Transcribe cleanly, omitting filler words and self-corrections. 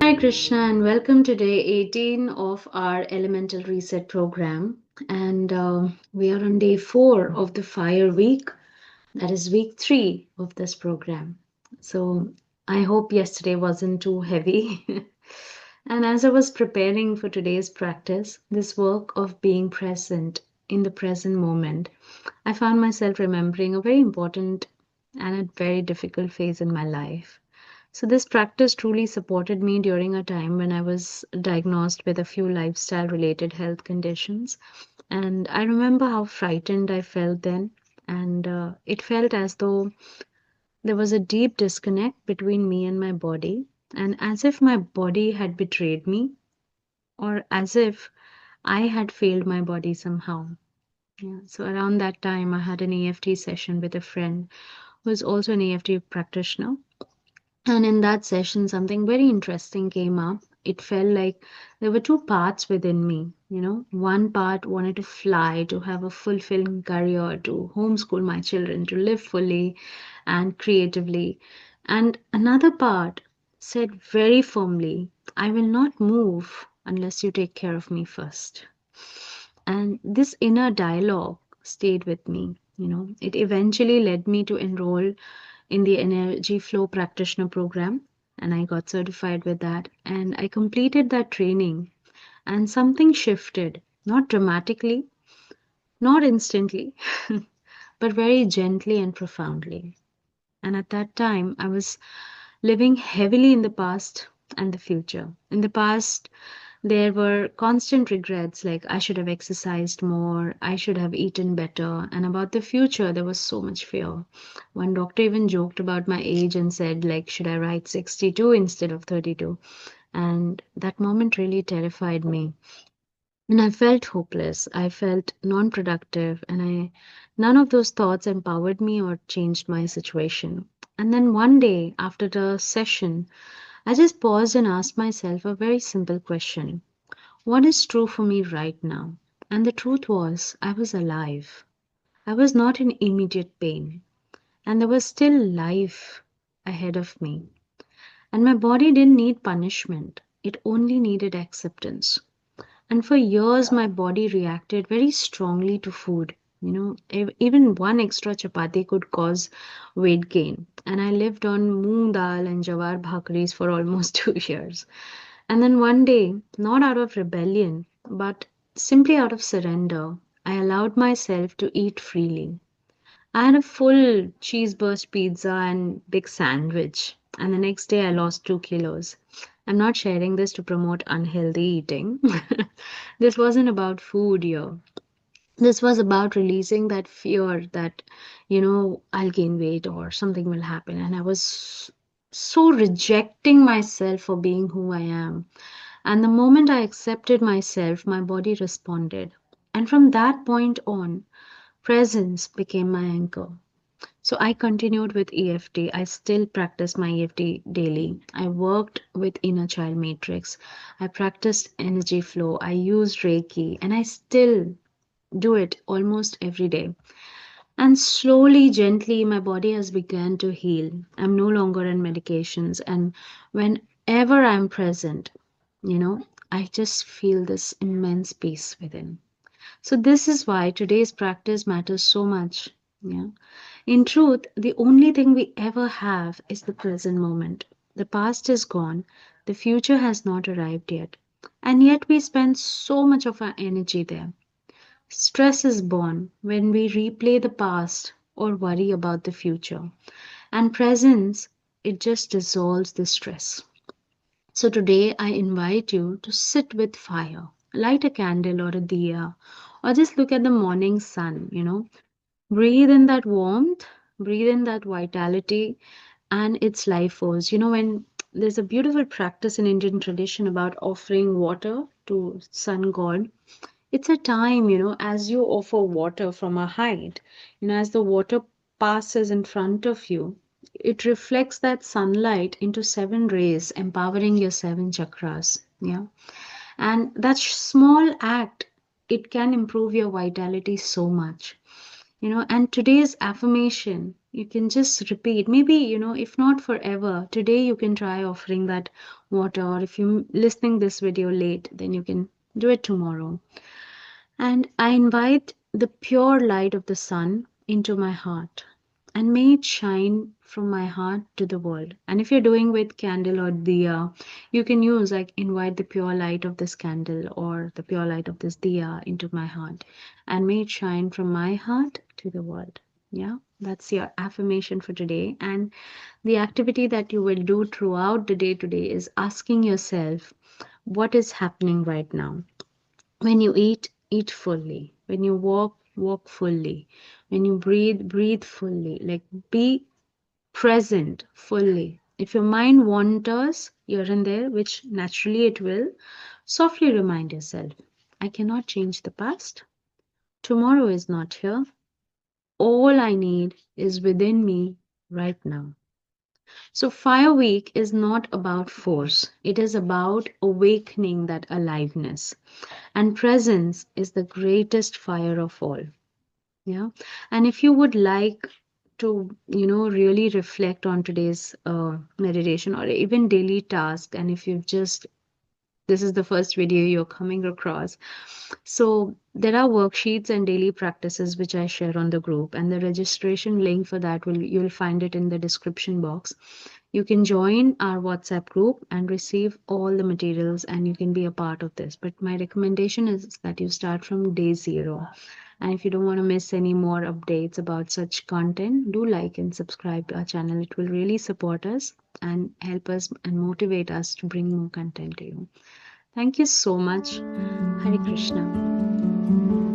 Hare Krishna and welcome to day 18 of our Elemental Reset program. And we are on day 4 of the Fire Week. That is week 3 of this program. So I hope yesterday wasn't too heavy. And as I was preparing for today's practice, this work of being present in the present moment, I found myself remembering a very important and a very difficult phase in my life. So, this practice truly supported me during a time when I was diagnosed with a few lifestyle related health conditions. And I remember how frightened I felt then. And it felt as though there was a deep disconnect between me and my body, and as if my body had betrayed me, or as if I had failed my body somehow. Yeah. So, around that time, I had an EFT session with a friend who is also an EFT practitioner. And in that session, something very interesting came up. It felt like there were two parts within me. One part wanted to fly, to have a fulfilling career, to homeschool my children, to live fully and creatively. And another part said very firmly, I will not move unless you take care of me first. And this inner dialogue stayed with me. It eventually led me to enroll in the energy flow practitioner program, and I got certified with that, and I completed that training, and something shifted, not dramatically, not instantly, but very gently and profoundly. And at that time I was living heavily in the past and the future. In the past, there were constant regrets like I should have exercised more, I should have eaten better, and about the future, there was so much fear. One doctor even joked about my age and said, like, should I write 62 instead of 32? And that moment really terrified me. And I felt hopeless. I felt non productive, and none of those thoughts empowered me or changed my situation. And then one day after the session, I just paused and asked myself a very simple question. What is true for me right now? And the truth was, I was alive. I was not in immediate pain. And there was still life ahead of me. And my body didn't need punishment, it only needed acceptance. And for years, my body reacted very strongly to food. Even one extra chapati could cause weight gain. And I lived on moong dal and jawar bhakris for almost 2 years. And then one day, not out of rebellion, but simply out of surrender, I allowed myself to eat freely. I had a full cheese burst pizza and big sandwich. And the next day, I lost 2 kilos. I'm not sharing this to promote unhealthy eating. This wasn't about food here. This was about releasing that fear that, I'll gain weight or something will happen. And I was so rejecting myself for being who I am. And the moment I accepted myself, my body responded. And from that point on, presence became my anchor. So I continued with EFT. I still practice my EFT daily. I worked with inner child matrix. I practiced energy flow. I used Reiki, and I still do it almost every day. And slowly, gently, my body has begun to heal. I'm no longer on medications. And whenever I'm present, I just feel this immense peace within. So, this is why today's practice matters so much. Yeah. In truth, the only thing we ever have is the present moment. The past is gone, the future has not arrived yet. And yet, we spend so much of our energy there. Stress is born when we replay the past or worry about the future. And presence, it just dissolves the stress. So today I invite you to sit with fire, light a candle or a diya, or just look at the morning sun. Breathe in that warmth, breathe in that vitality and its life force. When there's a beautiful practice in Indian tradition about offering water to sun god, it's a time, as you offer water from a height, as the water passes in front of you, it reflects that sunlight into 7 rays, empowering your 7 chakras. Yeah. And that small act, it can improve your vitality so much. And today's affirmation You can just repeat. Maybe, if not forever, today you can try offering that water, or if you're listening this video late, then you can do it tomorrow. And I invite the pure light of the sun into my heart, and may it shine from my heart to the world. And if you're doing with candle or diya, you can use like invite the pure light of this candle or the pure light of this diya into my heart, and may it shine from my heart to the world. Yeah, that's your affirmation for today. And the activity that you will do throughout the day today is asking yourself, what is happening right now? When you eat, eat fully. When you walk, walk fully. When you breathe, breathe fully. Like, be present fully. If your mind wanders here and there, which naturally it will, softly remind yourself, I cannot change the past. Tomorrow is not here. All I need is within me right now. So, Fire Week is not about force, it is about awakening that aliveness. And presence is the greatest fire of all. Yeah. And if you would like to, really reflect on today's meditation or even daily task, and if you've just this is the first video you're coming across. So there are worksheets and daily practices which I share on the group, and the registration link for that you'll find it in the description box. You can join our WhatsApp group and receive all the materials, and you can be a part of this. But my recommendation is that you start from day zero. And if you don't want to miss any more updates about such content, do like and subscribe to our channel. It will really support us and help us and motivate us to bring more content to you. Thank you so much. Hare Krishna.